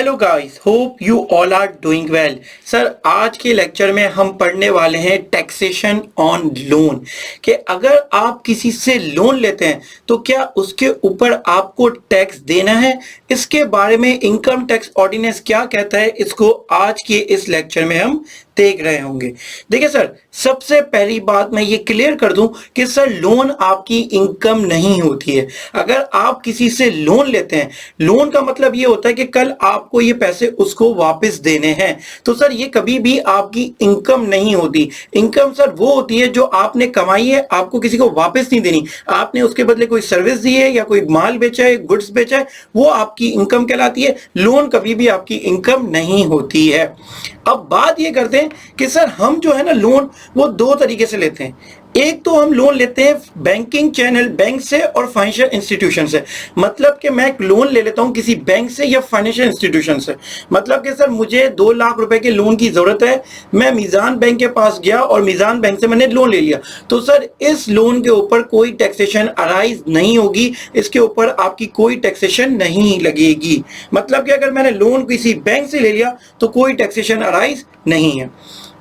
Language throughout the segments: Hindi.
Hello guys, hope you all are doing well. Sir, आज के लेक्चर में हम पढ़ने वाले हैं टैक्सेशन ऑन लोन कि अगर आप किसी से लोन लेते हैं तो क्या उसके ऊपर आपको टैक्स देना है। इसके बारे में इनकम टैक्स ऑर्डिनेंस क्या कहता है, इसको आज के इस लेक्चर में हम देख रहे होंगे। देखिए सर, सबसे पहली बात मैं ये क्लियर कर दूं कि सर लोन आपकी इनकम नहीं होती है। अगर आप किसी से लोन लेते हैं, लोन का मतलब ये होता है कि कल आपको ये पैसे उसको वापस देने हैं, तो सर ये कभी भी आपकी इनकम नहीं होती। इनकम सर वो होती है जो आपने कमाई है, आपको किसी को वापस नहीं देनी। आपने उसके बदले कोई सर्विस दी है या कोई माल बेचा है, गुड्स बेचा है, वो आपकी इनकम कहलाती है। लोन कभी भी आपकी इनकम नहीं होती है। अब बात ये करते हैं कि सर हम जो है ना लोन वो दो तरीके से लेते हैं। एक तो हम लोन लेते हैं बैंकिंग चैनल, बैंक से और फाइनेंशियल इंस्टीट्यूशन से। मतलब कि मैं लोन ले लेता हूं किसी बैंक से या फाइनेंशियल इंस्टीट्यूशन से। मतलब कि सर मुझे 2 लाख रुपए के लोन की जरूरत है, मैं मीजान बैंक के पास गया और मीजान बैंक से मैंने लोन ले लिया, तो सर इस लोन के ऊपर कोई टैक्सेशन अराइज नहीं होगी, इसके ऊपर आपकी कोई टैक्सेशन नहीं लगेगी। मतलब कि अगर मैंने लोन किसी बैंक से ले लिया तो कोई टैक्सेशन अराइज नहीं है।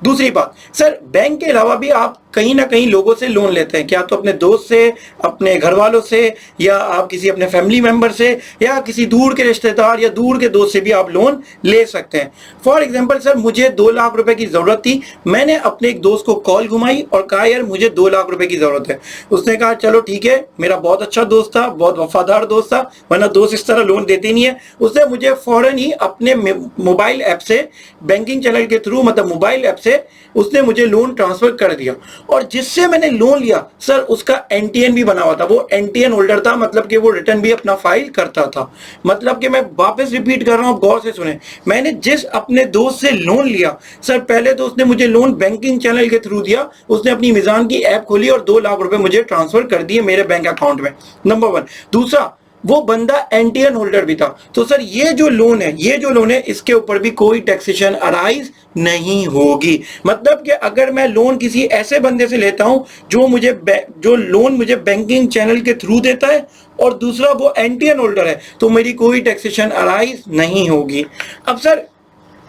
दूसरी बात, सर बैंक के अलावा भी आप कहीं ना कहीं लोगों से लोन लेते हैं, क्या तो अपने दोस्त से, अपने घर वालों से, या आप किसी अपने फैमिली मेंबर से, या किसी दूर के रिश्तेदार या दूर के दोस्त से भी आप लोन ले सकते हैं। फॉर एग्जांपल सर मुझे 2 लाख रुपए की जरूरत थी, मैंने अपने एक दोस्त को कॉल घुमाई और कहा यार मुझे 2 लाख रुपए की जरूरत है। उसने कहा चलो ठीक है, मेरा बहुत अच्छा दोस्त था, बहुत वफादार दोस्त था, वरना दोस्त इस तरह लोन देते नहीं है। उसने मुझे फौरन ही अपने मोबाइल ऐप से, बैंकिंग चैनल के थ्रू, मतलब मोबाइल ऐप से उसने मुझे लोन ट्रांसफर कर दिया। और जिससे मैंने लोन लिया सर उसका एनटीएन भी बना हुआ था, वो एनटीएन होल्डर था, मतलब कि वो रिटर्न भी अपना फाइल करता था। मतलब कि मैं वापस रिपीट कर रहा हूं, गौर से सुने। मैंने जिस अपने दोस्त से लोन लिया सर, पहले तो उसने मुझे लोन बैंकिंग चैनल के थ्रू दिया, उसने अपनी मीजान की ऐप खोली और 2 लाख रुपए मुझे ट्रांसफर कर दिए मेरे बैंक अकाउंट में, नंबर 1। दूसरा, वो बंदा एनटीएन होल्डर भी था। तो सर ये जो लोन है इसके ऊपर भी कोई टैक्सेशन अराइज नहीं होगी। मतलब कि अगर मैं लोन किसी ऐसे बंदे से लेता हूं जो लोन मुझे बैंकिंग चैनल के थ्रू देता है और दूसरा वो एनटीएन होल्डर है, तो मेरी कोई टैक्सेशन अराइज नहीं होगी। अब सर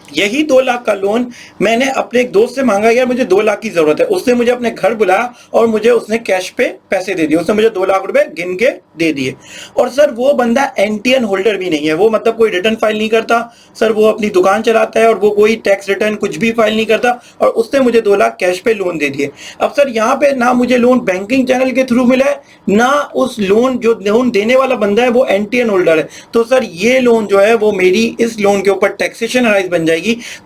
यही 2 लाख का लोन मैंने अपने एक दोस्त से मांगा, यार मुझे 2 लाख की जरूरत है। उसने मुझे अपने घर बुलाया और मुझे उसने कैश पे पैसे दे दिए, उसने मुझे 2 लाख रुपए गिन के दे दिए। और सर वो बंदा एनटीएन होल्डर भी नहीं है, वो मतलब कोई रिटर्न फाइल नहीं करता सर, वो अपनी दुकान चलाता है और वो कोई टैक्स रिटर्न कुछ भी फाइल नहीं करता, और उसने मुझे 2 लाख कैश पे लोन दे दिए। अब सर यहाँ पे ना मुझे लोन बैंकिंग चैनल के थ्रू मिला है, ना उस लोन जो लोन देने वाला बंदा है वो एनटीएन होल्डर है। तो सर ये लोन जो है वो मेरी इस लोन के ऊपर टैक्सेशन अराइज बन जाएगी।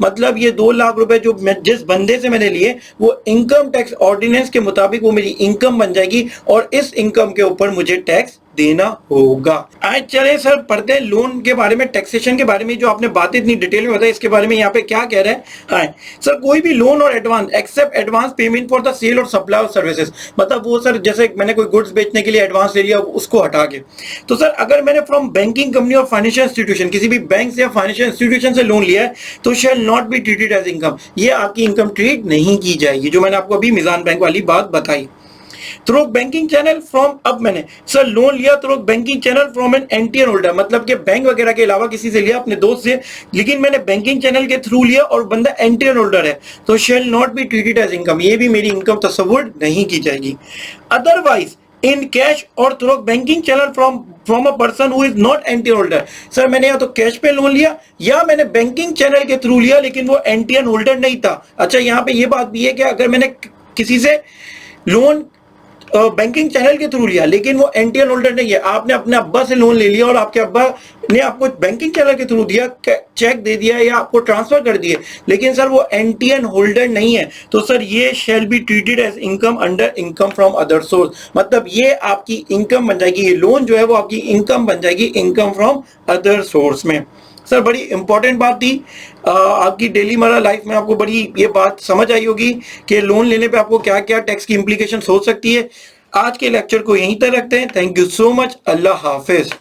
मतलब ये 2 लाख रुपए जो जिस बंदे से मैंने लिए वो इनकम टैक्स ऑर्डिनेंस के मुताबिक वो मेरी इनकम बन जाएगी और इस इनकम के ऊपर मुझे टैक्स देना होगा। आज चले सर पढ़ते हैं लोन के बारे में, टैक्सेशन के बारे में। जो आपने बातें इतनी डिटेल में बताई, इसके बारे में यहाँ पे क्या कह रहे हैं। सर कोई भी लोन और advance except advance payment for the sale और सप्लाई ऑफ सर्विसेज, मतलब वो सर जैसे मैंने कोई गुड्स बेचने के लिए एडवांस ले लिया उसको हटा के। तो सर अगर मैंने फ्रॉम बैंकिंग कंपनी और फाइनेंशियल इंस्टीट्यूशन, किसी भी बैंक से या फाइनेंशियल इंस्टीट्यूशन से लोन लिया है, तो shall not be treated as income, ये आपकी इनकम ट्रीट नहीं की जाएगी, जो मैंने आपको अभी मीजान बैंक वाली बात बताई। थ्रू बैंकिंग चैनल फ्रॉम, अब मैंने सर लोन लिया through banking channel from an NTN holder, मतलब कि बैंक वगैरह के अलावा किसी से लिया, अपने दोस्त से, लेकिन मैंने बैंकिंग चैनल के थ्रू लिया और बंदा एनटीएन होल्डर है, तो shall not be treated as income, ये भी मेरी इनकम तस्वुर नहीं की जाएगी। अदरवाइज इन कैश और through banking channel from a person who is not NTN holder, sir मैंने या तो कैश पे लोन लिया या मैंने बैंकिंग चैनल के थ्रू लिया लेकिन वो एनटीएन होल्डर नहीं था। अच्छा यहाँ पे ये बात भी है कि अगर मैंने किसी से लोन बैंकिंग चैनल के थ्रू लिया लेकिन वो एनटीएन होल्डर नहीं है, आपने अपने अब्बा से लोन ले लिया और आपके अब्बा ने आपको बैंकिंग चैनल के थ्रू दिया, चेक दे दिया या आपको ट्रांसफर कर दिए, लेकिन सर वो एनटीएन होल्डर नहीं है, तो सर ये shall be treated as income under income from other source. मतलब ये आपकी इनकम बन जाएगी, ये लोन जो है वो आपकी इनकम बन जाएगी इनकम फ्रॉम अदर सोर्स में। सर बड़ी इंपॉर्टेंट बात थी, आपकी डेली मर्रा लाइफ में आपको बड़ी ये बात समझ आई होगी कि लोन लेने पे आपको क्या क्या टैक्स की इंप्लीकेशन हो सकती है। आज के लेक्चर को यहीं तक रखते हैं। Thank you so much. Allah Hafiz.